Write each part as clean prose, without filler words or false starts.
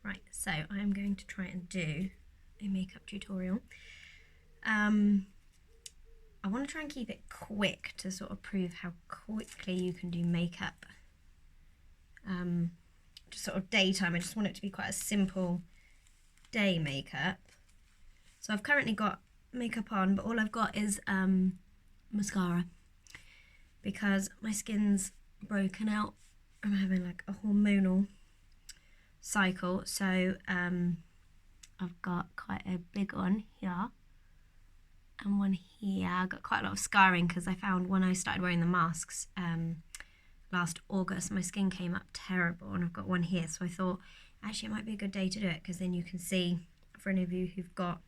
Right, so I am going to try and do a makeup tutorial. I want to try and keep it quick to sort of prove how quickly you can do makeup. Just sort of daytime, I just want it to be quite a simple day makeup. So I've currently got makeup on, but all I've got is mascara because my skin's broken out. I'm having like a hormonal cycle, so I've got quite a big one here and one here. I got quite a lot of scarring because I found when I started wearing the masks last August, my skin came up terrible, and I've got one here. So I thought actually it might be a good day to do it, because then you can see, for any of you who've got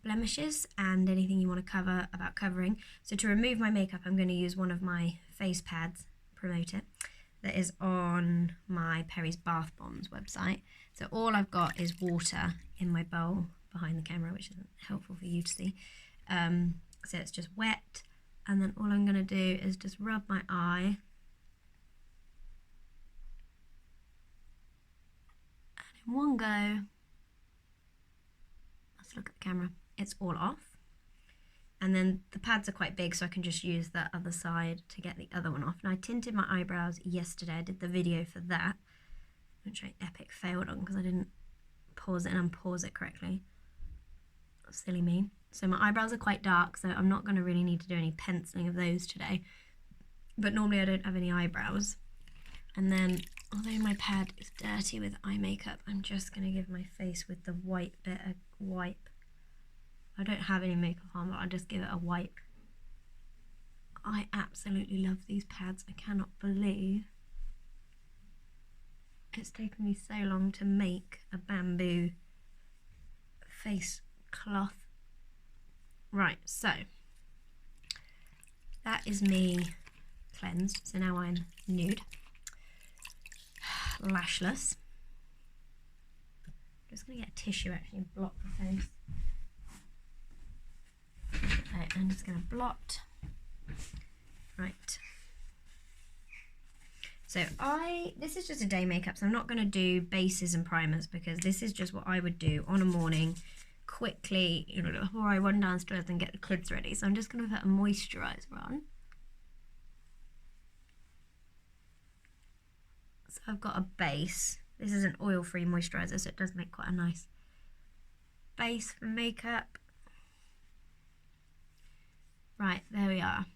blemishes and anything you want to cover about covering. So to remove my makeup, I'm going to use one of my face pads, Promote It, that is on my Perry's Bath Bombs website. So all I've got is water in my bowl behind the camera, which isn't helpful for you to see. So it's just wet, and then all I'm going to do is just rub my eye. And in one go, let's look at the camera, it's all off. And then the pads are quite big, so I can just use that other side to get the other one off. And I tinted my eyebrows yesterday. I did the video for that, which I epic failed on because I didn't pause it and unpause it correctly. Silly me. So my eyebrows are quite dark, so I'm not going to really need to do any penciling of those today. But normally I don't have any eyebrows. And then, although my pad is dirty with eye makeup, I'm just going to give my face with the white bit a wipe. I don't have any makeup on, but I'll just give it a wipe. I absolutely love these pads. I cannot believe it's taken me so long to make a bamboo face cloth. Right, so that is me cleansed. So now I'm nude, lashless. I'm just going to get a tissue actually and blot the face. Okay, I'm just going to blot. Right. So this is just a day makeup, so I'm not going to do bases and primers, because this is just what I would do on a morning quickly, you know, before I run downstairs and get the kids ready. So I'm just going to put a moisturiser on. So I've got a base. This is an oil-free moisturiser, so it does make quite a nice base for makeup. Right, there we are.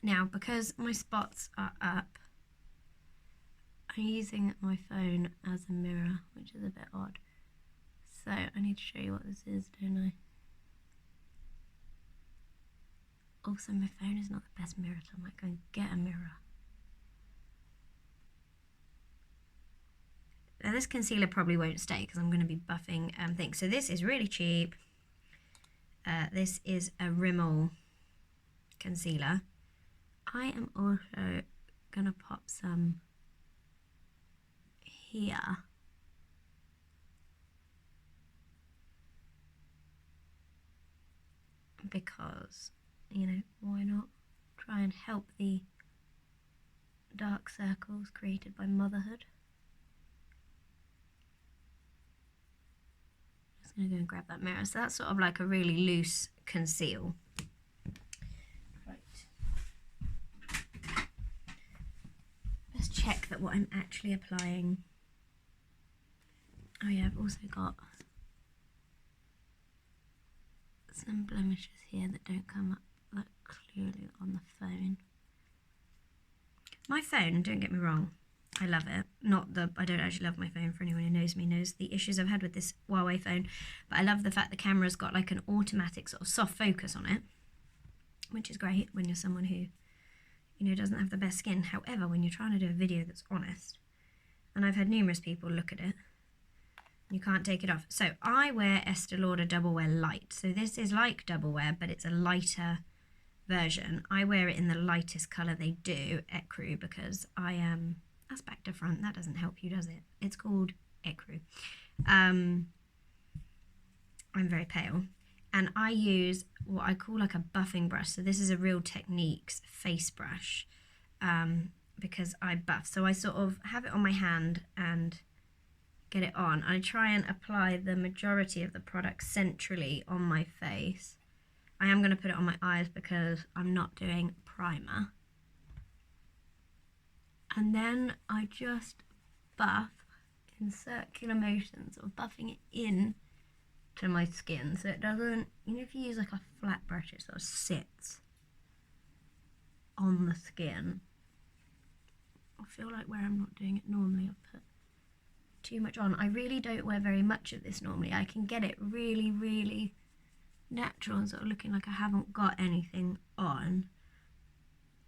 Now, because my spots are up, I'm using my phone as a mirror, which is a bit odd. So I need to show you what this is, don't I? Also, my phone is not the best mirror, so I might go and get a mirror. Now this concealer probably won't stay because I'm going to be buffing things. So this is really cheap. This is a Rimmel concealer. I am also going to pop some here. Because, you know, why not try and help the dark circles created by motherhood. Just going to go and grab that mirror. So that's sort of like a really loose conceal. Right. Let's check that what I'm actually applying. Oh yeah, I've also got some blemishes here that don't come up that clearly on the phone. My phone, don't get me wrong, I love it. I don't actually love my phone, for anyone who knows me knows the issues I've had with this Huawei phone, but I love the fact the camera's got like an automatic sort of soft focus on it, which is great when you're someone who, you know, doesn't have the best skin. However, when you're trying to do a video that's honest, and I've had numerous people look at it, you can't take it off. So I wear Estee Lauder Double Wear Light. So this is like Double Wear, but it's a lighter version. I wear it in the lightest colour they do, Ecru, because I am, that's back to front, that doesn't help you, does it? It's called Ecru. I'm very pale. And I use what I call like a buffing brush. So this is a Real Techniques face brush, because I buff. So I sort of have it on my hand and get it on. I try and apply the majority of the product centrally on my face. I am going to put it on my eyes because I'm not doing primer. And then I just buff in circular motions, or buffing it in to my skin so it doesn't, you know, if you use like a flat brush, it sort of sits on the skin. I feel like where I'm not doing it normally, I've put too much on. I really don't wear very much of this normally. I can get it really, really natural and sort of looking like I haven't got anything on.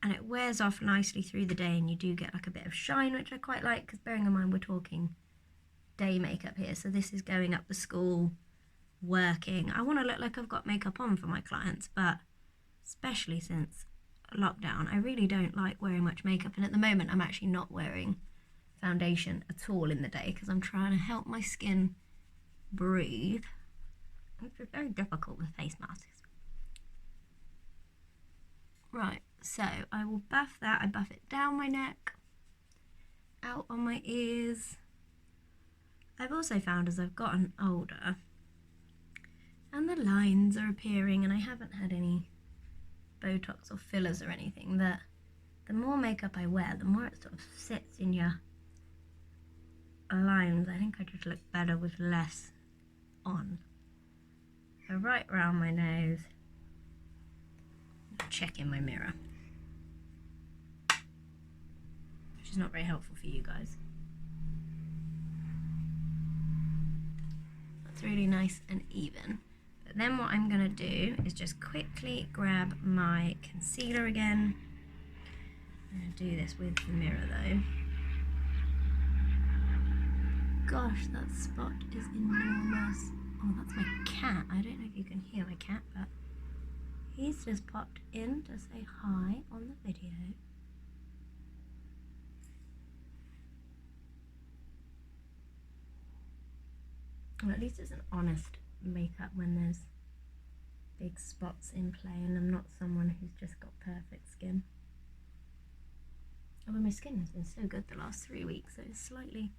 And it wears off nicely through the day, and you do get like a bit of shine, which I quite like, because bearing in mind we're talking day makeup here. So this is going up the school, working. I want to look like I've got makeup on for my clients, but especially since lockdown, I really don't like wearing much makeup. And at the moment, I'm actually not wearing foundation at all in the day because I'm trying to help my skin breathe, which is very difficult with face masks. Right, so I will buff that. I buff it down my neck, out on my ears. I've also found as I've gotten older and the lines are appearing, and I haven't had any Botox or fillers or anything, that the more makeup I wear, the more it sort of sits in your lines. I think I just look better with less on. So right around my nose, check in my mirror, which is not very helpful for you guys. That's really nice and even. But then what I'm gonna do is just quickly grab my concealer again. I'm gonna do this with the mirror though. Gosh, that spot is enormous. Oh, that's my cat. I don't know if you can hear my cat, but he's just popped in to say hi on the video. Well, at least it's an honest makeup when there's big spots in play, and I'm not someone who's just got perfect skin. Although my skin has been so good the last 3 weeks, so it's slightly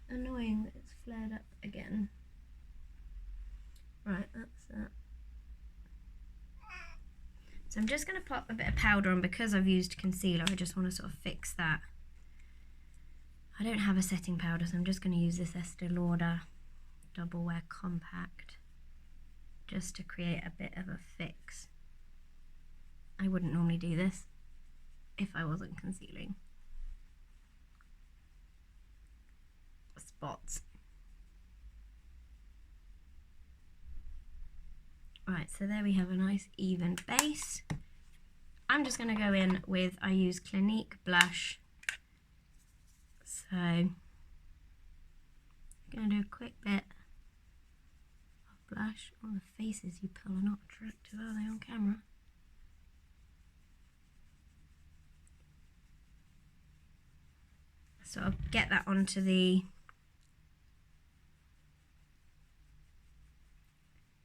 annoying that it's flared up again. Right, that's that. So I'm just going to pop a bit of powder on because I've used concealer. I just want to sort of fix that. I don't have a setting powder, so I'm just going to use this Estee Lauder Double Wear Compact just to create a bit of a fix. I wouldn't normally do this if I wasn't concealing spots. Right, so there we have a nice even base. I'm just going to go in with, I use Clinique blush. So I'm going to do a quick bit of blush. All the faces you pull are not attractive, are they, on camera? So I'll get that onto the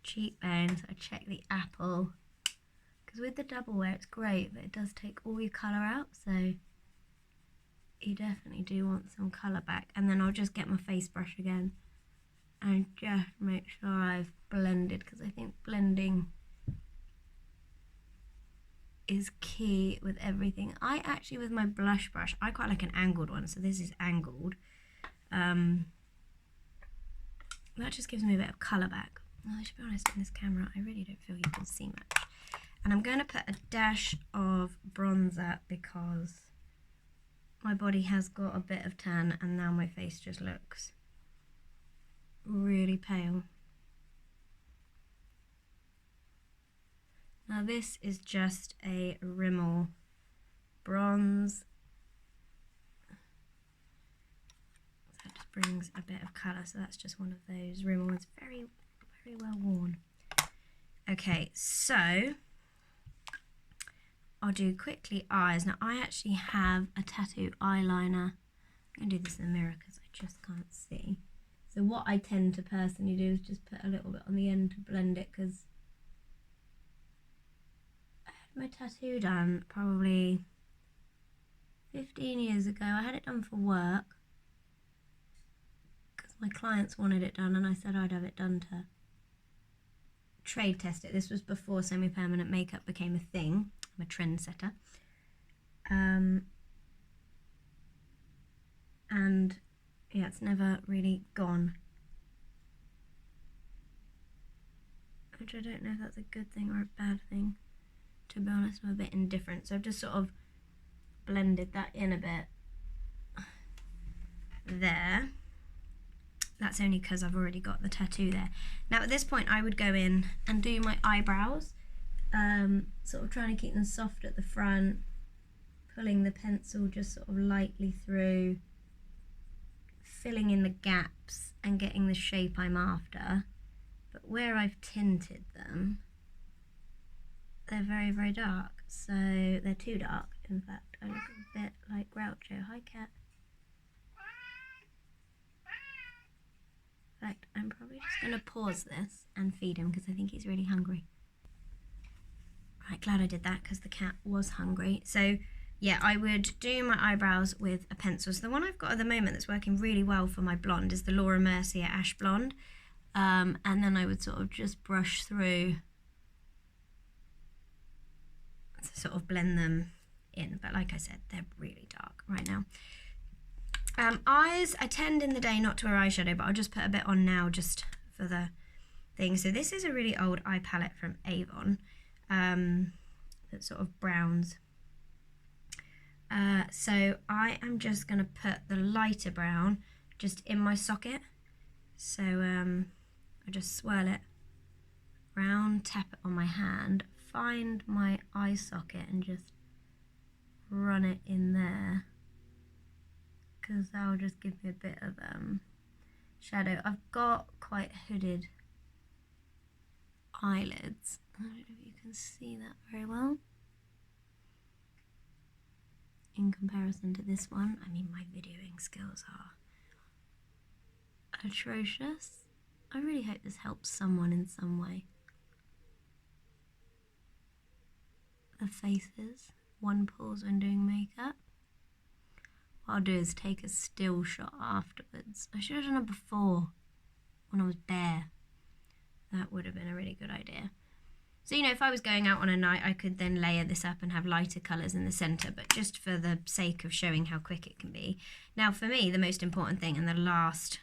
cheekbones. I check the apple, because with the double wear it's great, but it does take all your colour out, so you definitely do want some colour back. And then I'll just get my face brush again and just make sure I've blended, because I think blending is key with everything. I actually, with my blush brush, I quite like an angled one, so this is angled. That just gives me a bit of colour back. Well, to be honest, in this camera, I really don't feel you can see much. And I'm going to put a dash of bronzer because my body has got a bit of tan and now my face just looks really pale. Now this is just a Rimmel bronze. That just brings a bit of colour, so that's just one of those Rimmel ones. Very well worn. Okay, so I'll do quickly eyes. Now I actually have a tattoo eyeliner. I'm going to do this in the mirror because I just can't see. So what I tend to personally do is just put a little bit on the end to blend it, because I had my tattoo done probably 15 years ago. I had it done for work because My clients wanted it done and I said I'd have it done to trade test it. This was before semi-permanent makeup became a thing. I'm a trendsetter. And yeah, it's never really gone. Which I don't know if that's a good thing or a bad thing. To be honest, I'm a bit indifferent. So I've just sort of blended that in a bit there. That's only because I've already got the tattoo there. Now at this point I would go in and do my eyebrows, sort of trying to keep them soft at the front, pulling the pencil just sort of lightly through, filling in the gaps and getting the shape I'm after. But where I've tinted them, they're very, very dark. So they're too dark, in fact. I look a bit like Groucho. Hi, cat. In fact, I'm probably just going to pause this and feed him because I think he's really hungry. Right, glad I did that because the cat was hungry. So yeah, I would do my eyebrows with a pencil. So the one I've got at the moment that's working really well for my blonde is the Laura Mercier Ash Blonde. And then I would sort of just brush through to sort of blend them in. But like I said, they're really dark right now. Eyes, I tend in the day not to wear eyeshadow, but I'll just put a bit on now just for the thing. So this is a really old eye palette from Avon that sort of browns. So I am just going to put the lighter brown just in my socket. So I just swirl it round, tap it on my hand, find my eye socket and just run it in there, because that'll just give me a bit of shadow. I've got quite hooded eyelids. I don't know if you can see that very well in comparison to this one. I mean, my videoing skills are atrocious. I really hope this helps someone in some way. The faces one pulls when doing makeup. What I'll do is take a still shot afterwards. I should have done it before, when I was bare. That would have been a really good idea. So, you know, if I was going out on a night, I could then layer this up and have lighter colours in the centre, but just for the sake of showing how quick it can be. Now, for me, the most important thing, and the last,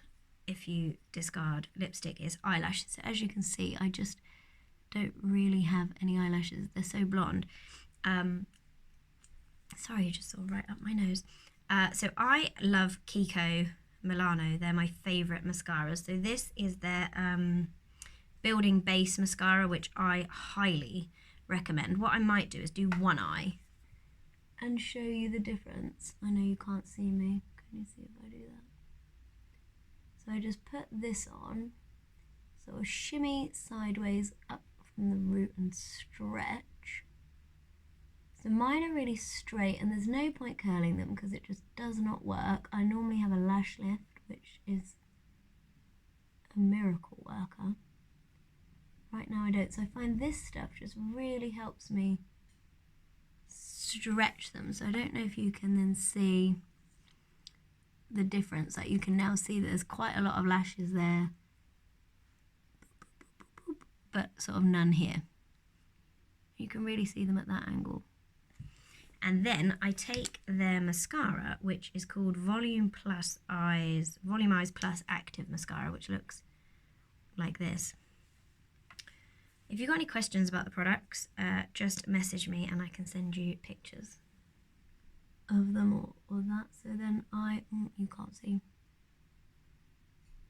if you discard lipstick, is eyelashes. So as you can see, I just don't really have any eyelashes. They're so blonde. Sorry, you just saw right up my nose. So I love Kiko Milano. They're my favourite mascaras. So this is their Building Base mascara, which I highly recommend. What I might do is do one eye and show you the difference. I know you can't see me. Can you see if I do that? So I just put this on, sort of shimmy sideways up from the root and stretch. So mine are really straight and there's no point curling them because it just does not work. I normally have a lash lift, which is a miracle worker. Right now I don't, so I find this stuff just really helps me stretch them. So I don't know if you can then see the difference. Like you can now see there's quite a lot of lashes there, but sort of none here. You can really see them at that angle. And then I take their mascara, which is called Volume Eyes Plus Active Mascara, which looks like this. If you've got any questions about the products, just message me and I can send you pictures of them or that. So then you can't see.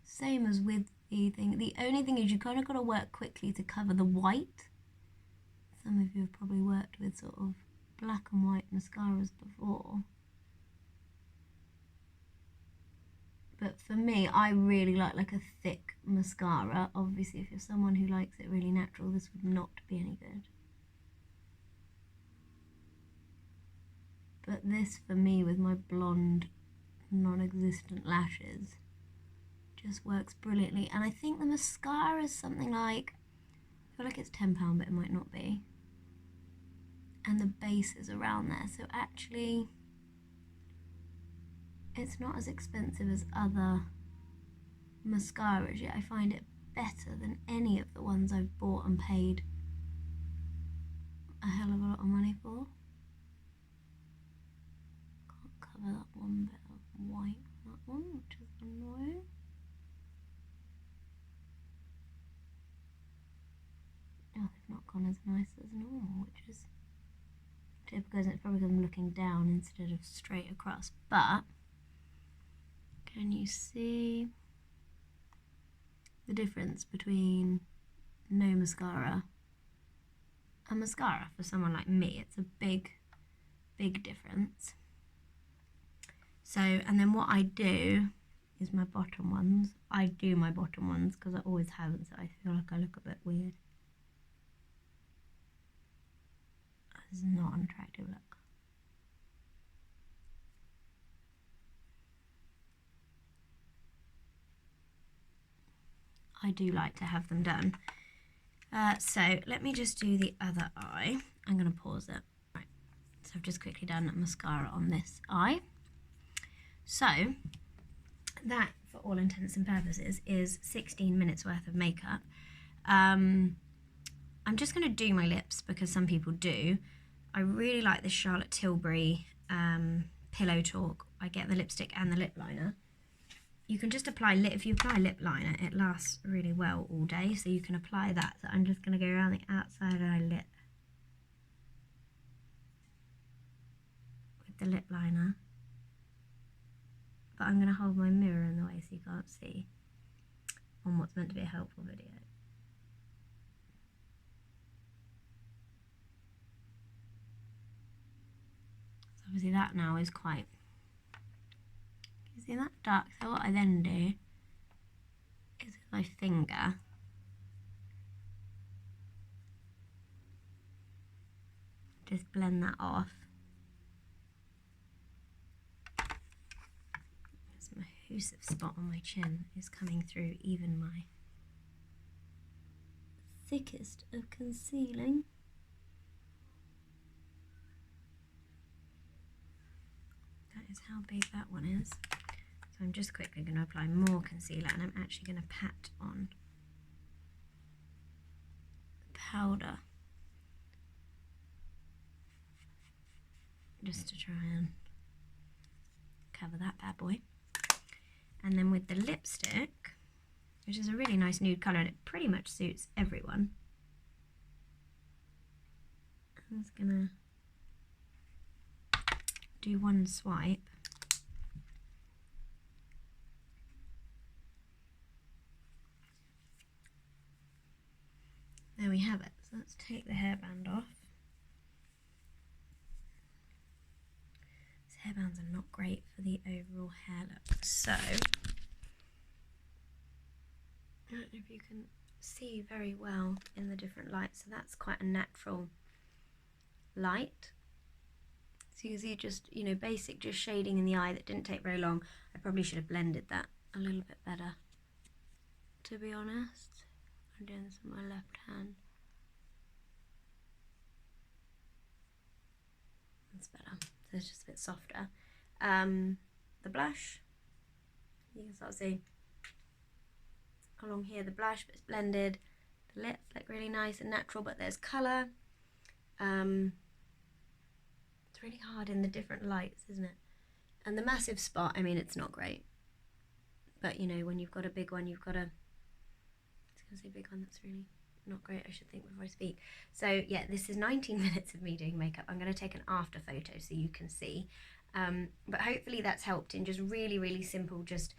Same as with the thing. The only thing is you kind of got to work quickly to cover the white. Some of you have probably worked with sort of black and white mascaras before. But for me, I really like a thick mascara. Obviously, if you're someone who likes it really natural, this would not be any good. But this, for me, with my blonde, non-existent lashes, just works brilliantly. And I think the mascara is something like, I feel like it's £10, but it might not be. And the base is around there. So actually, it's not as expensive as other mascaras yet. I find it better than any of the ones I've bought and paid a hell of a lot of money for. Can't cover that one bit of white on that one, which is annoying. Oh, they've not gone as nice as normal, which is typical. It's probably because I'm looking down instead of straight across. But can you see the difference between no mascara and mascara? For someone like me, it's a big difference. So, and then what I do is my bottom ones. I do my bottom ones because I always have, so I feel like I look a bit weird. This is not an attractive look. I do like to have them done. So let me just do the other eye. I'm going to pause it. Right. So I've just quickly done mascara on this eye. So that, for all intents and purposes, is 16 minutes worth of makeup. I'm just going to do my lips because some people do. I really like this Charlotte Tilbury Pillow Talk. I get the lipstick and the lip liner. You can just apply if you apply lip liner, it lasts really well all day, so you can apply that. So I'm just going to go around the outside of my lip with the lip liner. But I'm going to hold my mirror in the way so you can't see on what's meant to be a helpful video. So obviously that now is quite... See that dark? So what I then do is with my finger just blend that off. This mahoosive spot on my chin is coming through even my thickest of concealing. That is how big that one is. So I'm just quickly going to apply more concealer, and I'm actually going to pat on the powder just to try and cover that bad boy. And then with the lipstick, which is a really nice nude colour and it pretty much suits everyone, I'm just going to do one swipe. There we have it. So let's take the hairband off. These hairbands are not great for the overall hair look. So, I don't know if you can see very well in the different lights. So that's quite a natural light. So you can see just, you know, basic just shading in the eye that didn't take very long. I probably should have blended that a little bit better, to be honest. I'm doing this with my left hand. That's better. So it's just a bit softer. The blush, you can start to see along here the blush, but it's blended. The lips look really nice and natural, but there's colour. It's really hard in the different lights, isn't it? And the massive spot, I mean, it's not great. But you know, when you've got a big one, you've got a... I was going to say big one, that's really not great, I should think before I speak. So yeah, this is 19 minutes of me doing makeup. I'm going to take an after photo so you can see. But hopefully that's helped in just really simple, just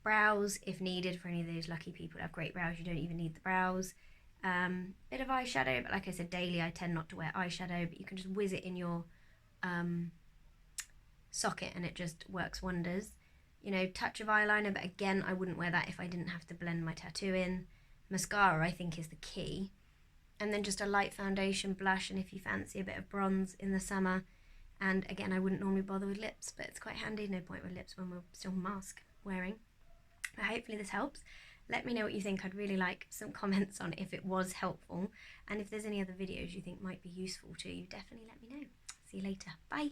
brows if needed for any of those lucky people who have great brows. You don't even need the brows. Bit of eyeshadow, but like I said, daily I tend not to wear eyeshadow, but you can just whiz it in your socket and it just works wonders. You know, touch of eyeliner, but again, I wouldn't wear that if I didn't have to blend my tattoo in. Mascara, I think, is the key. And then just a light foundation, blush, and if you fancy a bit of bronze in the summer. And again, I wouldn't normally bother with lips, but it's quite handy. No point with lips when we're still mask wearing. But hopefully this helps. Let me know what you think. I'd really like some comments on if it was helpful. And if there's any other videos you think might be useful to you, definitely let me know. See you later. Bye.